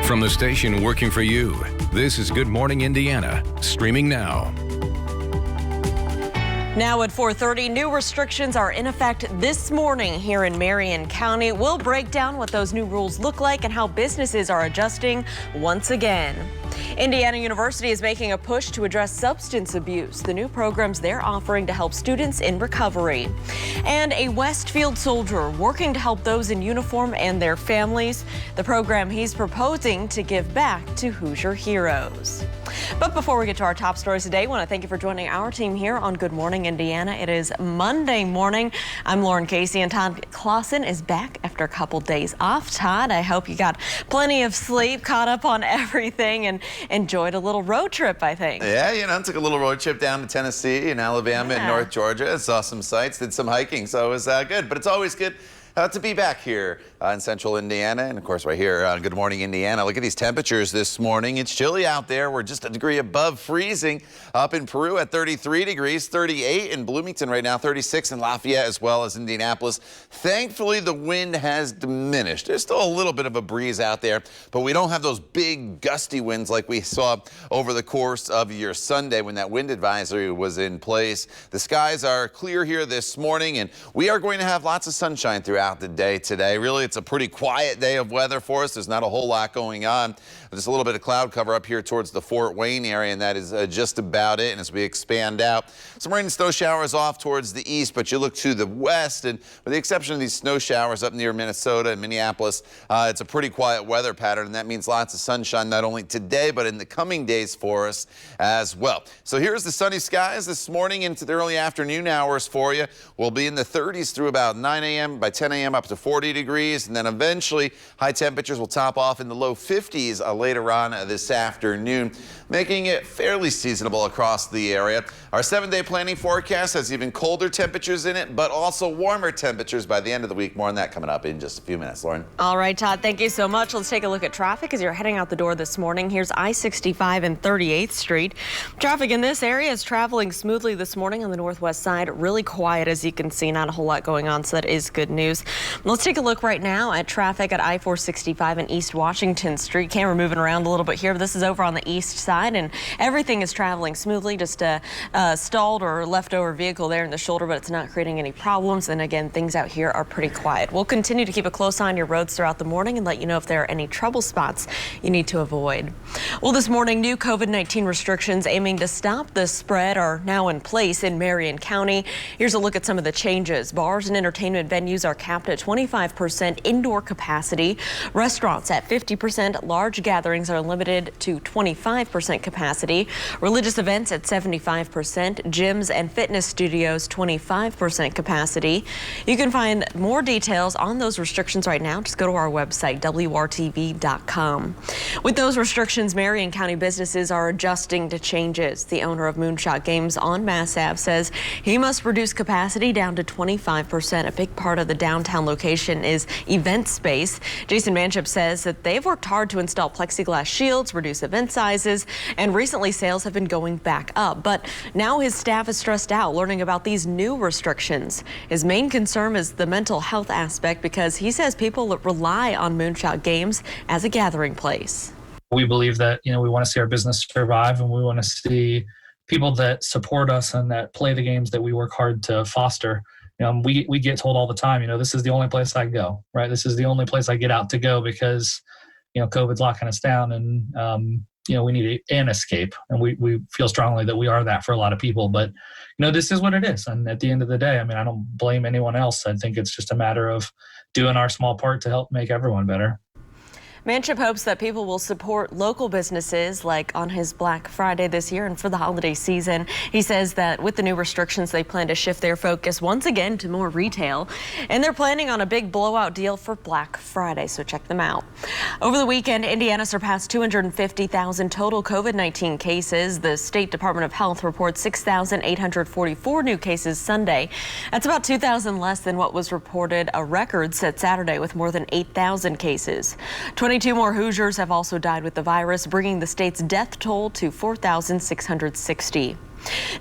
From the station working for you, this is Good Morning Indiana, streaming now. Now at 4:30, new restrictions are in effect this morning here in Marion County. We'll break down what those new rules look like and how businesses are adjusting once again. Indiana University is making a push to address substance abuse. The new programs they're offering to help students in recovery. And a Westfield soldier working to help those in uniform and their families. The program he's proposing to give back to Hoosier heroes. But before we get to our top stories today, I want to thank you for joining our team here on Good Morning Indiana. It is Monday morning. I'm Lauren Casey, and Todd Clausen is back after a couple days off. Todd, I hope you got plenty of sleep, caught up on everything, and enjoyed a little road trip, I think. Yeah, took a little road trip down to Tennessee and Alabama and North Georgia. Saw some sights, did some hiking, so it was good. But it's always good to be back here in central Indiana, and of course right here on Good Morning Indiana. Look at these temperatures this morning. It's chilly out there. We're just a degree above freezing up in Peru at 33 degrees, 38 in Bloomington right now, 36 in Lafayette as well as Indianapolis. Thankfully, the wind has diminished. There's still a little bit of a breeze out there, but we don't have those big gusty winds like we saw over the course of your Sunday when that wind advisory was in place. The skies are clear here this morning, and we are going to have lots of sunshine throughout the day today. Really, it's a pretty quiet day of weather for us. There's not a whole lot going on. There's a little bit of cloud cover up here towards the Fort Wayne area, and that is just about it. And as we expand out, some rain and snow showers off towards the east, but you look to the west, and with the exception of these snow showers up near Minnesota and Minneapolis, it's a pretty quiet weather pattern, and that means lots of sunshine not only today, but in the coming days for us as well. So here's the sunny skies this morning into the early afternoon hours for you. We'll be in the 30s through about 9 a.m. By 10 a.m. up to 40 degrees, and then eventually high temperatures will top off in the low 50s later on this afternoon, making it fairly seasonable across the area. Our 7-day planning forecast has even colder temperatures in it, but also warmer temperatures by the end of the week. More on that coming up in just a few minutes. Lauren. All right, Todd, thank you so much. Let's take a look at traffic as you're heading out the door this morning. Here's I-65 and 38th Street. Traffic in this area is traveling smoothly this morning on the northwest side. Really quiet, as you can see, not a whole lot going on, so that is good news. Let's take a look right now at traffic at I-465 and East Washington Street. Camera moving around a little bit here, but this is over on the east side, and everything is traveling smoothly. Just a stalled or leftover vehicle there in the shoulder, but it's not creating any problems. And again, things out here are pretty quiet. We'll continue to keep a close eye on your roads throughout the morning and let you know if there are any trouble spots you need to avoid. Well, this morning, new COVID-19 restrictions aiming to stop the spread are now in place in Marion County. Here's a look at some of the changes. Bars and entertainment venues are capped at 25% indoor capacity. Restaurants at 50%. Large gatherings are limited to 25% capacity. Religious events at 75%. Gyms and fitness studios 25% capacity. You can find more details on those restrictions right now. Just go to our website, WRTV.com. With those restrictions, Marion County businesses are adjusting to changes. The owner of Moonshot Games on Mass Ave says he must reduce capacity down to 25%. A big part of the downtown location is event space. Jason Manship says that they've worked hard to install plexiglass shields, reduce event sizes, and recently sales have been going back up. But now his staff is stressed out learning about these new restrictions. His main concern is the mental health aspect because he says people rely on Moonshot Games as a gathering place. We believe that, we want to see our business survive, and we want to see people that support us and that play the games that we work hard to foster. We get told all the time, this is the only place I go, right? This is the only place I get out to go because, COVID's locking us down, and, we need an escape. And we feel strongly that we are that for a lot of people. But, this is what it is. And at the end of the day, I don't blame anyone else. I think it's just a matter of doing our small part to help make everyone better. Manship hopes that people will support local businesses like on his Black Friday this year and for the holiday season. He says that with the new restrictions, they plan to shift their focus once again to more retail, and they're planning on a big blowout deal for Black Friday, so check them out. Over the weekend, Indiana surpassed 250,000 total COVID-19 cases. The State Department of Health reports 6,844 new cases Sunday. That's about 2,000 less than what was reported a record set Saturday with more than 8,000 cases. 22 more Hoosiers have also died with the virus, bringing the state's death toll to 4,660.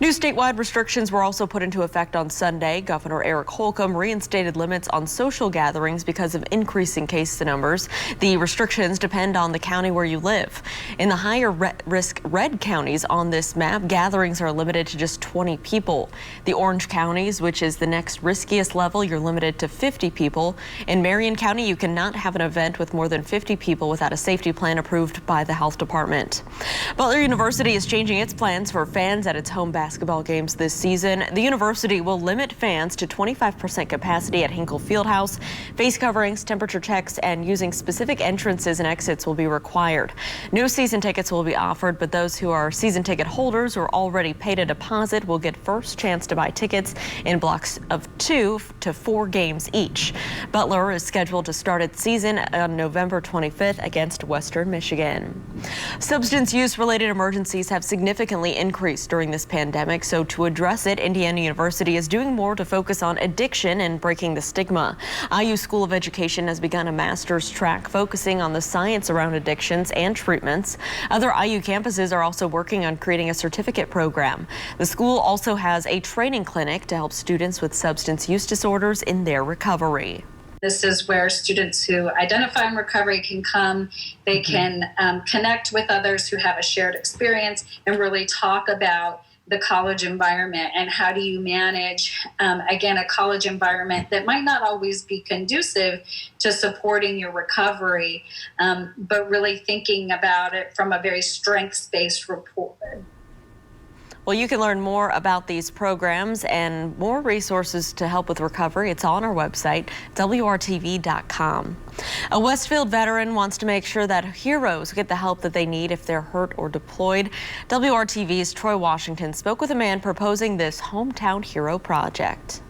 New statewide restrictions were also put into effect on Sunday. Governor Eric Holcomb reinstated limits on social gatherings because of increasing case numbers. The restrictions depend on the county where you live. In the higher risk red counties on this map, gatherings are limited to just 20 people. The orange counties, which is the next riskiest level, you're limited to 50 people. In Marion County, you cannot have an event with more than 50 people without a safety plan approved by the health department. Butler University is changing its plans for fans at its home basketball games this season. The university will limit fans to 25% capacity at Hinkle Fieldhouse. Face coverings, temperature checks, and using specific entrances and exits will be required. No season tickets will be offered, but those who are season ticket holders or already paid a deposit will get first chance to buy tickets in blocks of 2 to 4 games each. Butler is scheduled to start its season on November 25th against Western Michigan. Substance use-related emergencies have significantly increased during this pandemic, so to address it, Indiana University is doing more to focus on addiction and breaking the stigma. IU School of Education has begun a master's track focusing on the science around addictions and treatments. Other IU campuses are also working on creating a certificate program. The school also has a training clinic to help students with substance use disorders in their recovery. This is where students who identify in recovery can come. They can connect with others who have a shared experience and really talk about the college environment and how do you manage, again, a college environment that might not always be conducive to supporting your recovery, but really thinking about it from a very strengths-based report. Well, you can learn more about these programs and more resources to help with recovery. It's all on our website, WRTV.com. A Westfield veteran wants to make sure that heroes get the help that they need if they're hurt or deployed. WRTV's Troy Washington spoke with a man proposing this Hometown Hero project.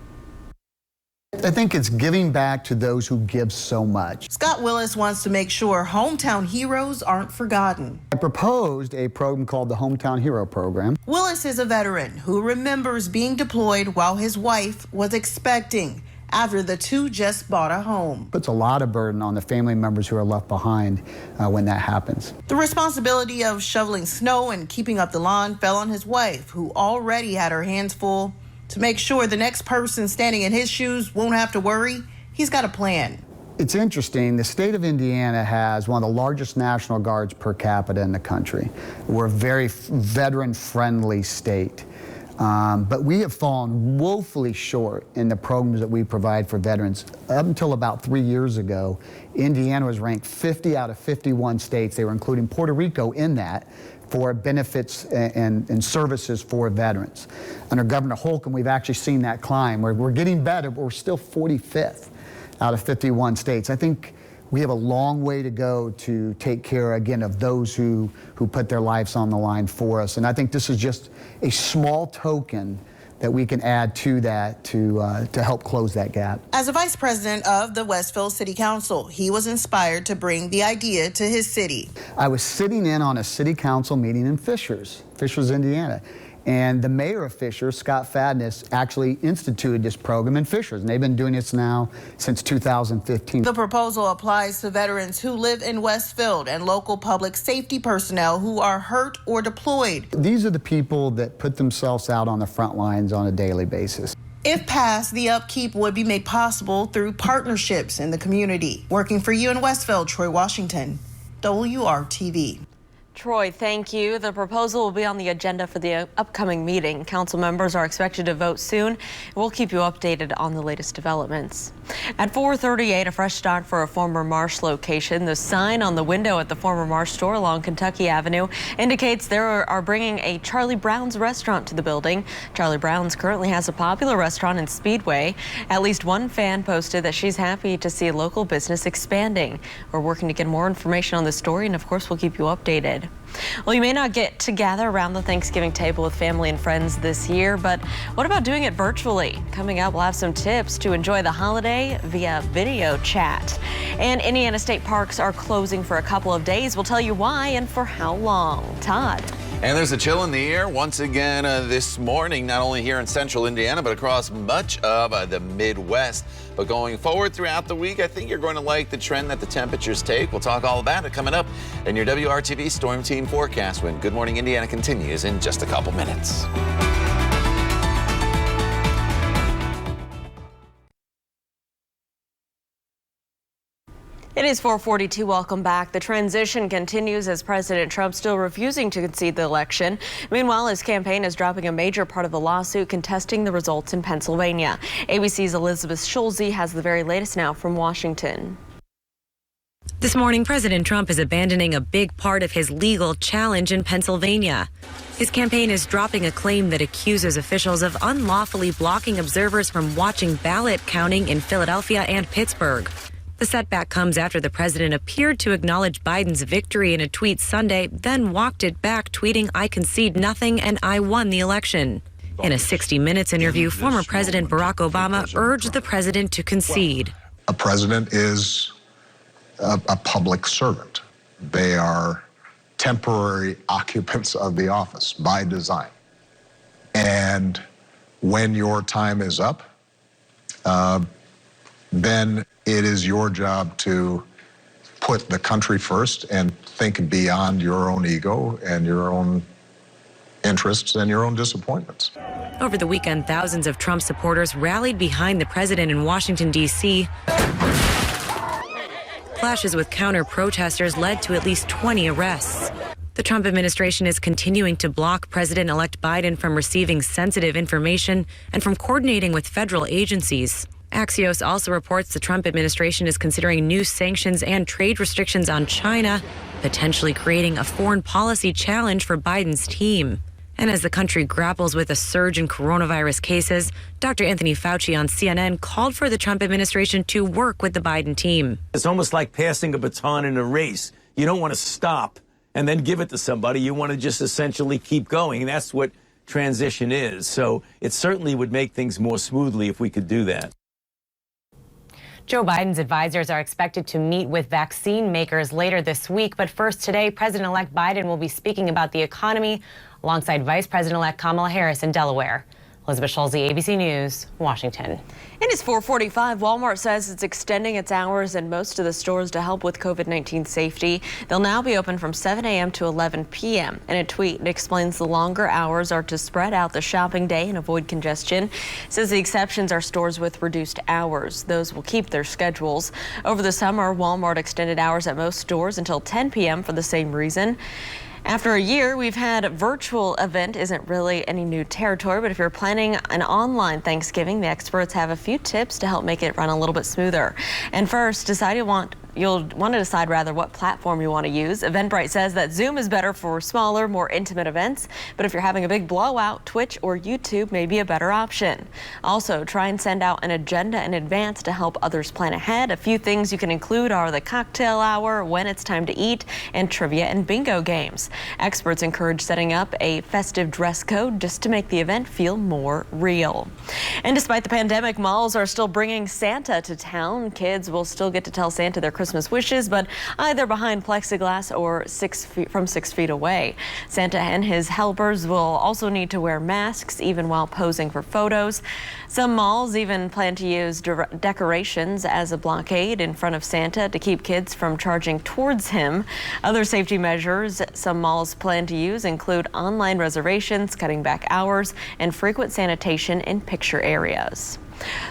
I think it's giving back to those who give so much. Scott Willis wants to make sure hometown heroes aren't forgotten. I proposed a program called the Hometown Hero Program. Willis is a veteran who remembers being deployed while his wife was expecting after the two just bought a home. Puts a lot of burden on the family members who are left behind when that happens. The responsibility of shoveling snow and keeping up the lawn fell on his wife, who already had her hands full. To make sure the next person standing in his shoes won't have to worry, he's got a plan. It's interesting, the state of Indiana has one of the largest National Guards per capita in the country. We're a very veteran-friendly state. But we have fallen woefully short in the programs that we provide for veterans. Up until about 3 years ago, Indiana was ranked 50 out of 51 states. They were including Puerto Rico in that, for benefits and services for veterans. Under Governor Holcomb, we've actually seen that climb. We're getting better, but we're still 45th out of 51 states. I think we have a long way to go to take care, again, of those who put their lives on the line for us. And I think this is just a small token that we can add to that to help close that gap. As a vice president of the Westfield City Council, he was inspired to bring the idea to his city. I was sitting in on a city council meeting in Fishers, Indiana. And the mayor of Fishers, Scott Fadness, actually instituted this program in Fishers, and they've been doing this now since 2015. The proposal applies to veterans who live in Westfield and local public safety personnel who are hurt or deployed. These are the people that put themselves out on the front lines on a daily basis. If passed, the upkeep would be made possible through partnerships in the community. Working for you in Westfield, Troy Washington, WRTV. Troy, thank you. The proposal will be on the agenda for the upcoming meeting. Council members are expected to vote soon. We'll keep you updated on the latest developments. At 4:38, a fresh start for a former Marsh location. The sign on the window at the former Marsh store along Kentucky Avenue indicates they are bringing a Charlie Brown's restaurant to the building. Charlie Brown's currently has a popular restaurant in Speedway. At least one fan posted that she's happy to see a local business expanding. We're working to get more information on the story, and of course, we'll keep you updated. Well, you may not get to gather around the Thanksgiving table with family and friends this year, but what about doing it virtually? Coming up, we'll have some tips to enjoy the holiday via video chat. And Indiana state parks are closing for a couple of days. We'll tell you why and for how long. Todd. And there's a chill in the air once again this morning, not only here in central Indiana, but across much of the Midwest. But going forward throughout the week, I think you're going to like the trend that the temperatures take. We'll talk all about it coming up in your WRTV Storm Team forecast when Good Morning Indiana continues in just a couple minutes. It is 4:42. Welcome back. The transition continues as President Trump still refusing to concede the election. Meanwhile, his campaign is dropping a major part of the lawsuit contesting the results in Pennsylvania. ABC's Elizabeth Schulze has the very latest now from Washington. This morning, President Trump is abandoning a big part of his legal challenge in Pennsylvania. His campaign is dropping a claim that accuses officials of unlawfully blocking observers from watching ballot counting in Philadelphia and Pittsburgh. The setback comes after the president appeared to acknowledge Biden's victory in a tweet Sunday, then walked it back, tweeting, "I concede nothing and I won the election." In a 60 Minutes interview, former President Barack Obama urged the president to concede. A president is a public servant. They are temporary occupants of the office by design. And when your time is up, then it is your job to put the country first and think beyond your own ego and your own interests and your own disappointments. Over the weekend, thousands of Trump supporters rallied behind the president in Washington, D.C. Clashes with counter-protesters led to at least 20 arrests. The Trump administration is continuing to block President-elect Biden from receiving sensitive information and from coordinating with federal agencies. Axios also reports the Trump administration is considering new sanctions and trade restrictions on China, potentially creating a foreign policy challenge for Biden's team. And as the country grapples with a surge in coronavirus cases, Dr. Anthony Fauci on CNN called for the Trump administration to work with the Biden team. It's almost like passing a baton in a race. You don't want to stop and then give it to somebody. You want to just essentially keep going. And that's what transition is. So it certainly would make things more smoothly if we could do that. Joe Biden's advisors are expected to meet with vaccine makers later this week. But first today, President-elect Biden will be speaking about the economy alongside Vice President-elect Kamala Harris in Delaware. Elizabeth Schulze, ABC News, Washington. It is 4:45. Walmart says it's extending its hours in most of the stores to help with COVID-19 safety. They'll now be open from 7 a.m. to 11 p.m. In a tweet, it explains the longer hours are to spread out the shopping day and avoid congestion. It says the exceptions are stores with reduced hours. Those will keep their schedules. Over the summer, Walmart extended hours at most stores until 10 p.m. for the same reason. After a year, we've had a virtual event. Isn't really any new territory, but if you're planning an online Thanksgiving, the experts have a few tips to help make it run a little bit smoother. And first, you'll want to decide what platform you want to use. Eventbrite says that Zoom is better for smaller, more intimate events, but if you're having a big blowout, Twitch or YouTube may be a better option. Also, try and send out an agenda in advance to help others plan ahead. A few things you can include are the cocktail hour, when it's time to eat, and trivia and bingo games. Experts encourage setting up a festive dress code just to make the event feel more real. And despite the pandemic, malls are still bringing Santa to town. Kids will still get to tell Santa their Christmas wishes, but either behind plexiglass or 6 feet away. Santa and his helpers will also need to wear masks even while posing for photos. Some malls even plan to use decorations as a blockade in front of Santa to keep kids from charging towards him. Other safety measures some malls plan to use include online reservations, cutting back hours, and frequent sanitation in picture areas.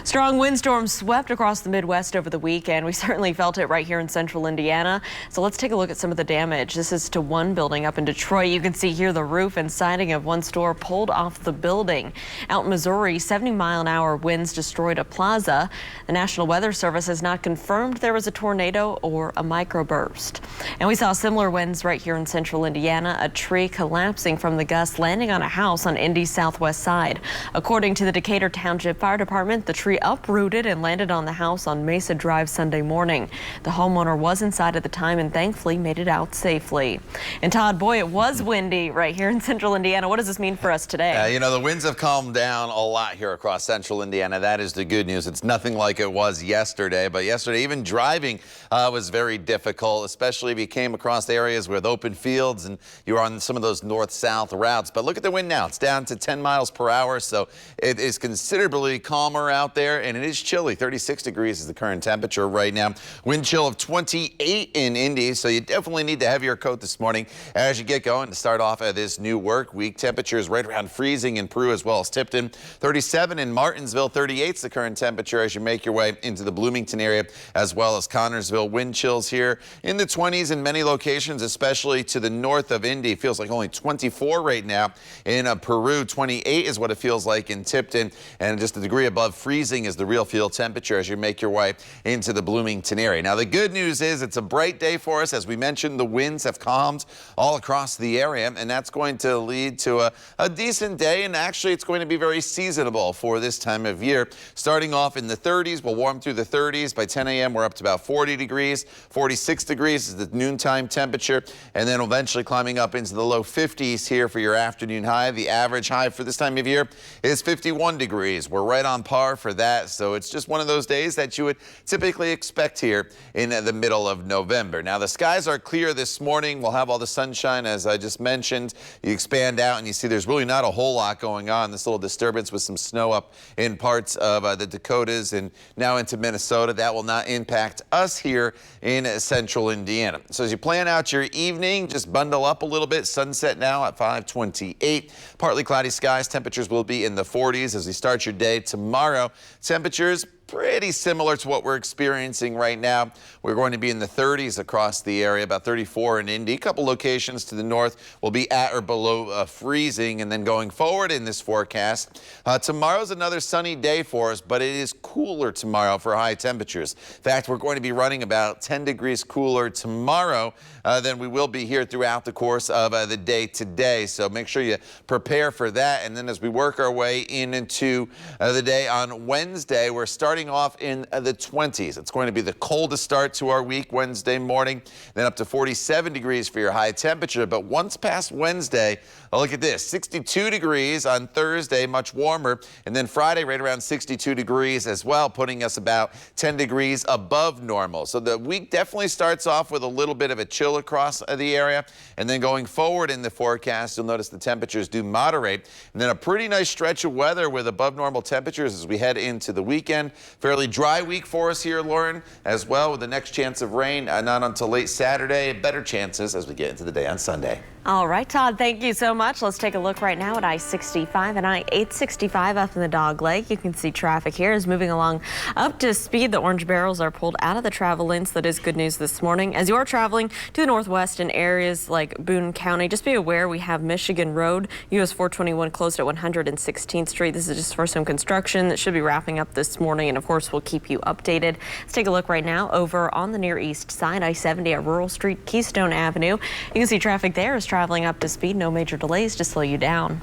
Strong windstorms swept across the Midwest over the weekend. We certainly felt it right here in central Indiana. So let's take a look at some of the damage. This is to one building up in Detroit. You can see here the roof and siding of one store pulled off the building. Out in Missouri, 70-mile-an-hour winds destroyed a plaza. The National Weather Service has not confirmed there was a tornado or a microburst. And we saw similar winds right here in central Indiana. A tree collapsing from the gusts landing on a house on Indy's southwest side. According to the Decatur Township Fire Department, apartment. The tree uprooted and landed on the house on Mesa Drive Sunday morning. The homeowner was inside at the time and thankfully made it out safely. And Todd, boy, it was windy right here in central Indiana. What does this mean for us today? You know, the winds have calmed down a lot here across central Indiana. That is the good news. It's nothing like it was yesterday, but yesterday even driving was very difficult, especially if you came across areas with open fields and you were on some of those north-south routes. But look at the wind now. It's down to 10 miles per hour, so it is considerably calmer out there, and it is chilly. 36 degrees is the current temperature right now. Wind chill of 28 in Indy, so you definitely need to have your coat this morning as you get going to start off this new work week. Temperatures right around freezing in Peru as well as Tipton. 37 in Martinsville. 38 is the current temperature as you make your way into the Bloomington area as well as Connorsville. Wind chills here in the 20s in many locations, especially to the north of Indy. It feels like only 24 right now in Peru. 28 is what it feels like in Tipton, and just a degree above freezing is the real field temperature as you make your way into the Bloomington area. Now, the good news is it's a bright day for us. As we mentioned, the winds have calmed all across the area, and that's going to lead to a decent day, and actually it's going to be very seasonable for this time of year. Starting off in the 30s, we'll warm through the 30s. By 10 a.m., we're up to about 40 degrees. 46 degrees is the noontime temperature, and then eventually climbing up into the low 50s here for your afternoon high. The average high for this time of year is 51 degrees. We're right on par for that, so it's just one of those days that you would typically expect here in the middle of November. Now, the skies are clear this morning. We'll have all the sunshine, as I just mentioned. You expand out and you see there's really not a whole lot going on. This little disturbance with some snow up in parts of the Dakotas and now into Minnesota. That will not impact us here in central Indiana. So as you plan out your evening, just bundle up a little bit. Sunset now at 5:28. Partly cloudy skies. Temperatures will be in the 40s as we start your day tomorrow. Temperatures pretty similar to what we're experiencing right now. We're going to be in the 30s across the area, about 34 in Indy. A couple locations to the north will be at or below freezing. And then going forward in this forecast, tomorrow's another sunny day for us, but it is cooler tomorrow for high temperatures. In fact, we're going to be running about 10 degrees cooler tomorrow than we will be here throughout the course of the day today. So make sure you prepare for that. And then as we work our way into the day on Wednesday, we're starting off in the 20s. It's going to be the coldest start to our week Wednesday morning, then up to 47 degrees for your high temperature. But once past Wednesday, look at this, 62 degrees on Thursday, much warmer, and then Friday right around 62 degrees as well, putting us about 10 degrees above normal. So the week definitely starts off with a little bit of a chill across the area, and then going forward in the forecast, you'll notice the temperatures do moderate, and then a pretty nice stretch of weather with above normal temperatures as we head into the weekend. Fairly dry week for us here, Lauren, as well, with the next chance of rain not until late Saturday. Better chances as we get into the day on Sunday. All right, Todd, thank you so much. Let's take a look right now at I-65 and I-865 up in the Dog Lake. You can see traffic here is moving along up to speed. The orange barrels are pulled out of the travel lanes. That is good news this morning. As you're traveling to the northwest in areas like Boone County, just be aware we have Michigan Road, US 421 closed at 116th Street. This is just for some construction that should be wrapping up this morning, and of course we'll keep you updated. Let's take a look right now over on the near east side, I-70 at Rural Street, Keystone Avenue. You can see traffic there is traveling up to speed. No major delays to slow you down.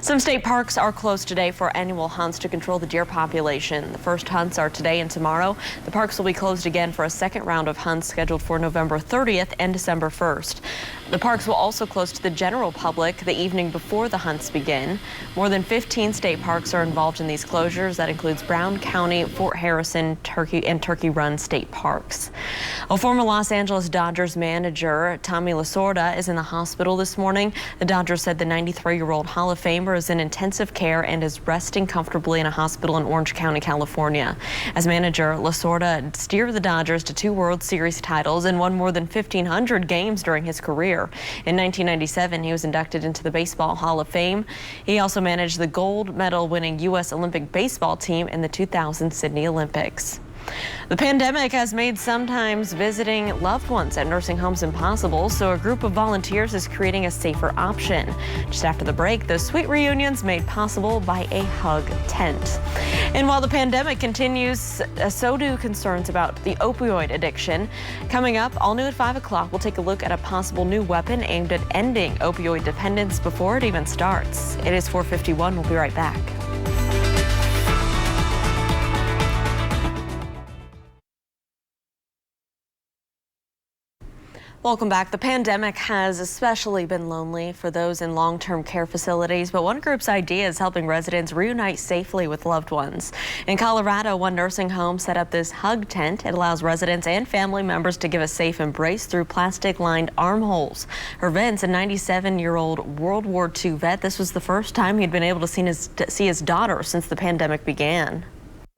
Some state parks are closed today for annual hunts to control the deer population. The first hunts are today and tomorrow. The parks will be closed again for a second round of hunts scheduled for November 30th and December 1st. The parks will also close to the general public the evening before the hunts begin. More than 15 state parks are involved in these closures. That includes Brown County, Fort Harrison, Turkey Run state parks. A former Los Angeles Dodgers manager, Tommy Lasorda, is in the hospital this morning. The Dodgers said the 93-year-old Hall of Famer is in intensive care and is resting comfortably in a hospital in Orange County, California. As manager, Lasorda steered the Dodgers to 2 World Series titles and won more than 1,500 games during his career. In 1997, he was inducted into the Baseball Hall of Fame. He also managed the gold medal winning U.S. Olympic baseball team in the 2000 Sydney Olympics. The pandemic has made sometimes visiting loved ones at nursing homes impossible, so a group of volunteers is creating a safer option. Just after the break, the sweet reunions made possible by a hug tent. And while the pandemic continues, so do concerns about the opioid addiction. Coming up, all new at 5 o'clock, we'll take a look at a possible new weapon aimed at ending opioid dependence before it even starts. It is 4:51. We'll be right back. Welcome back. The pandemic has especially been lonely for those in long-term care facilities, but one group's idea is helping residents reunite safely with loved ones. In Colorado, one nursing home set up this hug tent. It allows residents and family members to give a safe embrace through plastic-lined armholes. For Vince, a 97-year-old World War II vet, this was the first time he'd been able to see his daughter since the pandemic began.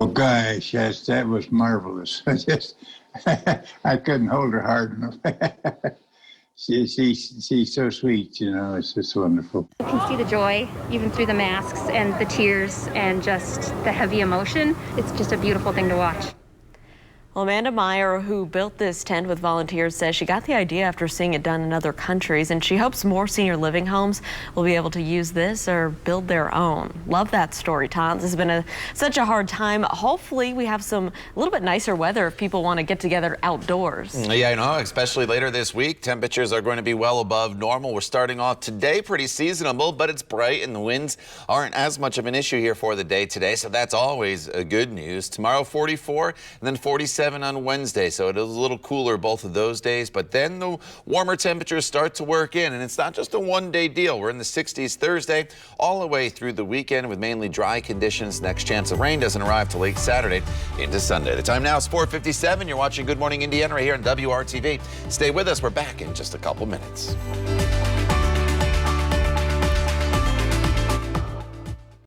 Oh gosh, yes, that was marvelous. I couldn't hold her hard enough. She's so sweet, you know, it's just wonderful. You can see the joy, even through the masks and the tears and just the heavy emotion. It's just a beautiful thing to watch. Well, Amanda Meyer, who built this tent with volunteers, says she got the idea after seeing it done in other countries, and she hopes more senior living homes will be able to use this or build their own. Love that story, Tom. This has been such a hard time. Hopefully we have a little bit nicer weather if people want to get together outdoors. Yeah, I know, especially later this week. Temperatures are going to be well above normal. We're starting off today pretty seasonable, but it's bright and the winds aren't as much of an issue here for the day today, so that's always good news. Tomorrow 44 and then 47 on Wednesday, so it is a little cooler both of those days, but then the warmer temperatures start to work in, and it's not just a one-day deal. We're in the 60s Thursday all the way through the weekend with mainly dry conditions. Next chance of rain doesn't arrive till late Saturday into Sunday. The time now is 4:57. You're watching Good Morning Indiana right here on WRTV. Stay with us. We're back in just a couple minutes.